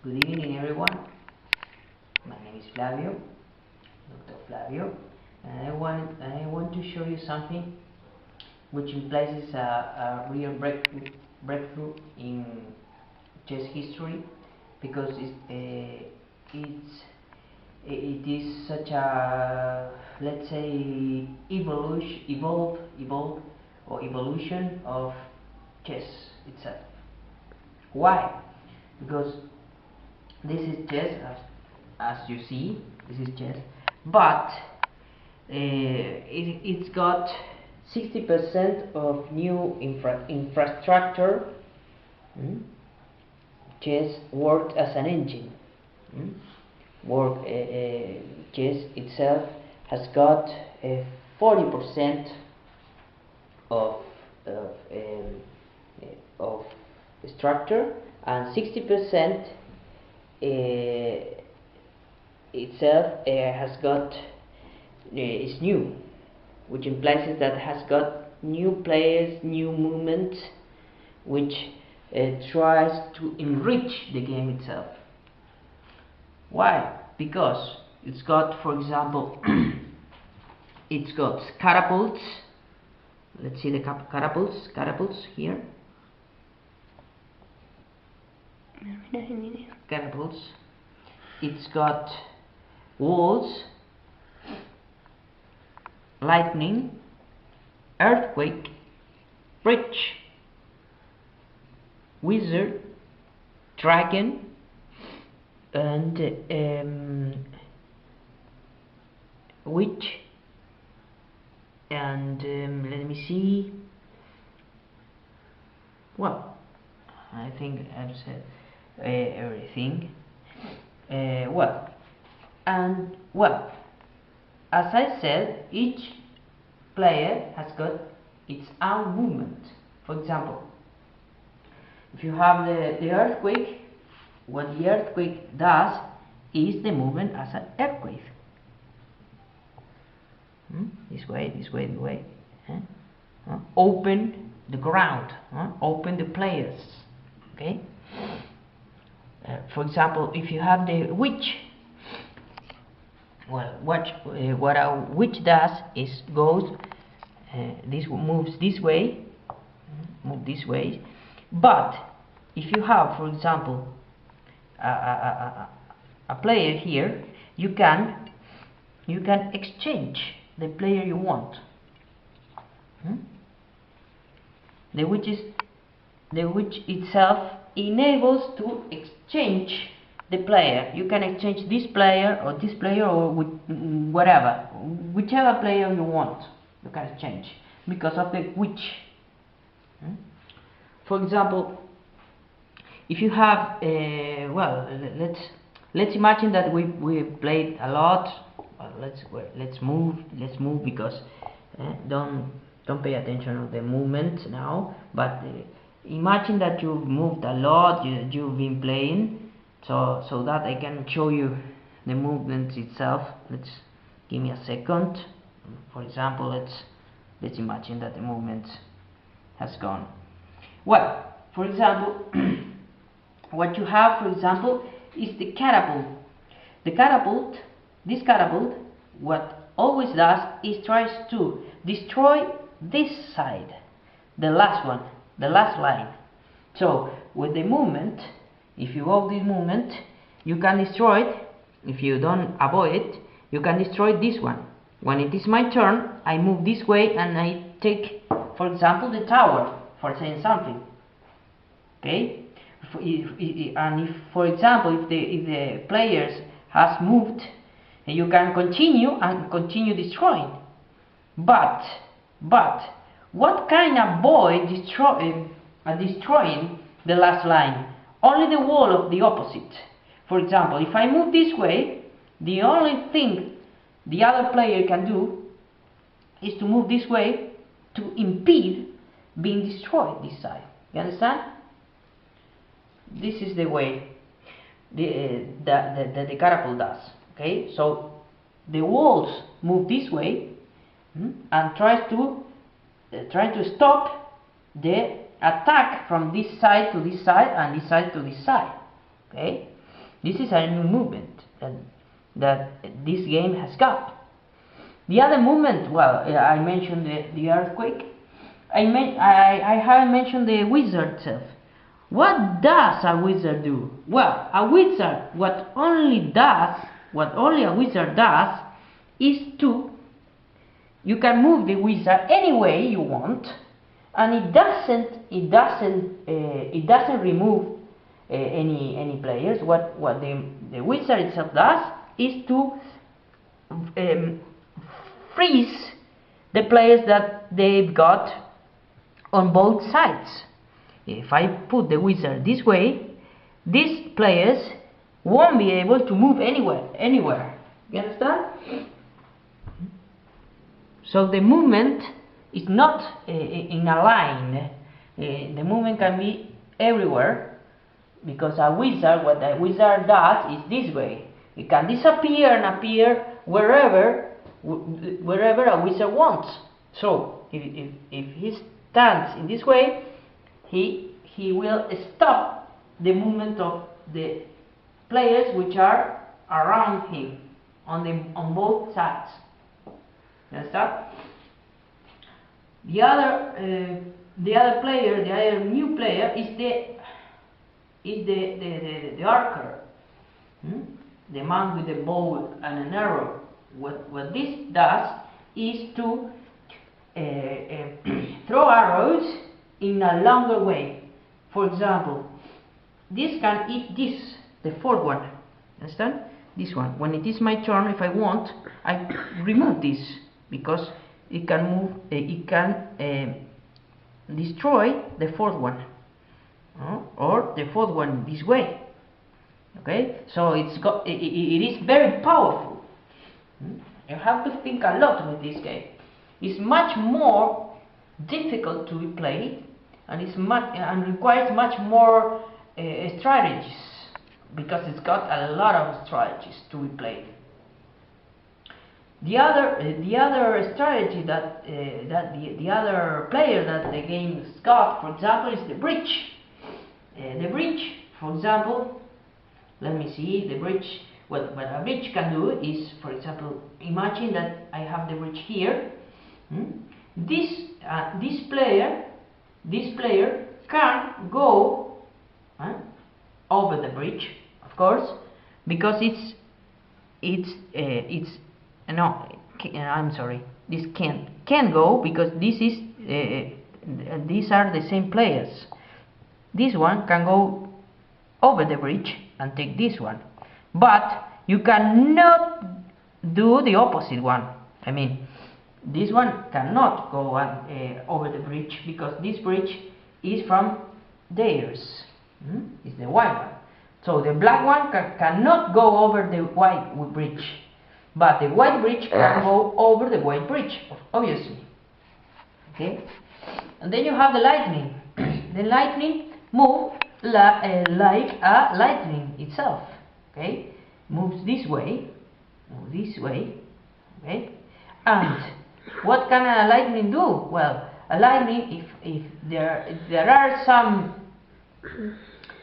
Good evening, everyone. My name is Flavio, Dr. Flavio, and I want to show you something which implies a real breakthrough in chess history, because it is such a, let's say, evolution of chess itself. Why? Because this is chess, as you see, this is chess, but it's got 60% of new infrastructure. Chess worked as an engine. Chess itself has got 40% of structure, and 60% itself has got is new, which implies that it has got new players, new movements, which tries to enrich the game itself. Why? Because it's got, for example, it's got catapults. Let's see the catapults here. Catapults. It's got walls, lightning, earthquake, bridge, wizard, dragon, and witch, and let me see. Well, I think I've said everything. As I said, each player has got its own movement. For example, if you have the earthquake, what the earthquake does is the movement as an earthquake. This way. Open the ground, open the players. Okay. For example, if you have the witch, well, what a witch does is moves this way, But if you have, for example, a player here, you can exchange the player you want. The witch itself enables to exchange the player. You can exchange this player or with whatever, whichever player you want. You can exchange because of the witch. For example, if you have let's imagine that we played a lot. Let's move because don't pay attention to the movement now, but imagine that you've moved a lot, you've been playing, so that I can show you the movement itself. Let's give me a second. For example, let's imagine that the movement has gone. Well, for example, what you have, for example, is the catapult. This catapult, what always does is tries to destroy this side, the last one, the last line. So with the movement, if you hold this movement, you can destroy it. If you don't avoid it, you can destroy this one. When it is my turn, I move this way and I take, for example, the tower, for saying something. Okay? If for example, if the players has moved, you can continue destroying. But what can avoid destroying the last line? Only the wall of the opposite. For example, if I move this way, the only thing the other player can do is to move this way to impede being destroyed this side. You understand? This is the way the catapult does. Okay, so the walls move this way and try to stop the attack from this side to this side and this side to this side. Okay, This is a new movement that this game has got. The other movement, well, I mentioned the earthquake. I haven't mentioned the wizard itself. What does a wizard do? Well, a wizard, what only a wizard does is you can move the wizard any way you want, and it doesn't remove any players. What the wizard itself does is to freeze the players that they've got on both sides. If I put the wizard this way, these players won't be able to move anywhere. You understand? So the movement is not in a line. The movement can be everywhere, because what a wizard does is this way. It can disappear and appear wherever a wizard wants. So if he stands in this way, he will stop the movement of the players which are around him on both sides. You understand? The other player, the other new player, is the archer, the man with the bow and an arrow. What this does is to throw arrows in a longer way. For example, this can eat this, the fourth one. Understand? This one. When it is my turn, if I want, I remove this, because it can move. It can destroy the fourth one, or the fourth one this way. Okay, so it is very powerful. You have to think a lot with this game. It's much more difficult to be played, and requires much more strategies, because it's got a lot of strategies to be played. The other strategy that the other player that the game's got, for example, is the bridge. The bridge, for example, let me see the bridge. What a bridge can do is, for example, imagine that I have the bridge here. This player can go over the bridge, of course, because no, I'm sorry. This can go, because this is these are the same players. This one can go over the bridge and take this one, but you cannot do the opposite one. I mean, this one cannot go over the bridge, because this bridge is from theirs. It's the white one. So the black one cannot go over the white bridge, but the white bridge can go over the white bridge, obviously. Okay, and then you have the lightning. The lightning moves like a lightning itself. Okay, moves this way, okay, and what can a lightning do? Well, a lightning, if there are some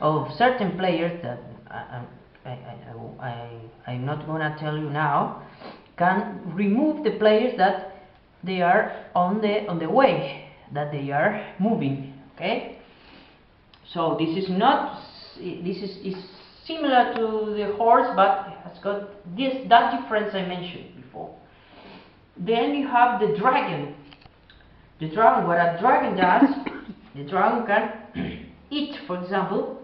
of certain players that I'm not gonna tell you now, can remove the players that they are on the way, that they are moving. Okay, so this is similar to the horse, but it has got that difference I mentioned before. Then you have the dragon. The dragon, what a dragon does, the dragon can eat, for example,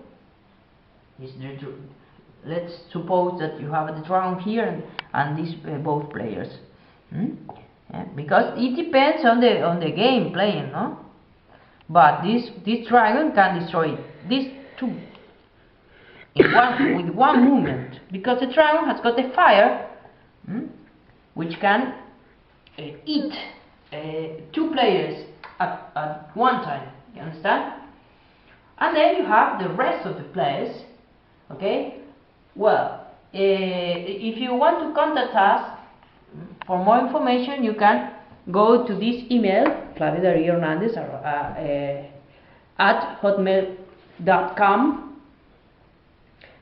let's suppose that you have the dragon here and these both players. Because it depends on the game playing, no? But this dragon can destroy these two with one movement, because the dragon has got the fire, which can eat two players at one time. You understand? And then you have the rest of the players. Okay. Well, if you want to contact us for more information, you can go to this email, clavidario.hernandez at hotmail.com,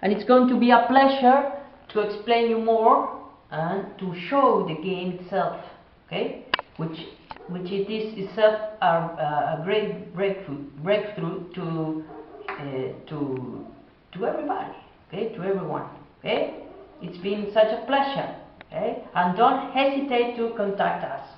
and it's going to be a pleasure to explain you more and to show the game itself, okay, which it is itself a great breakthrough to everybody, okay, to everyone, okay. It's been such a pleasure, okay, and don't hesitate to contact us.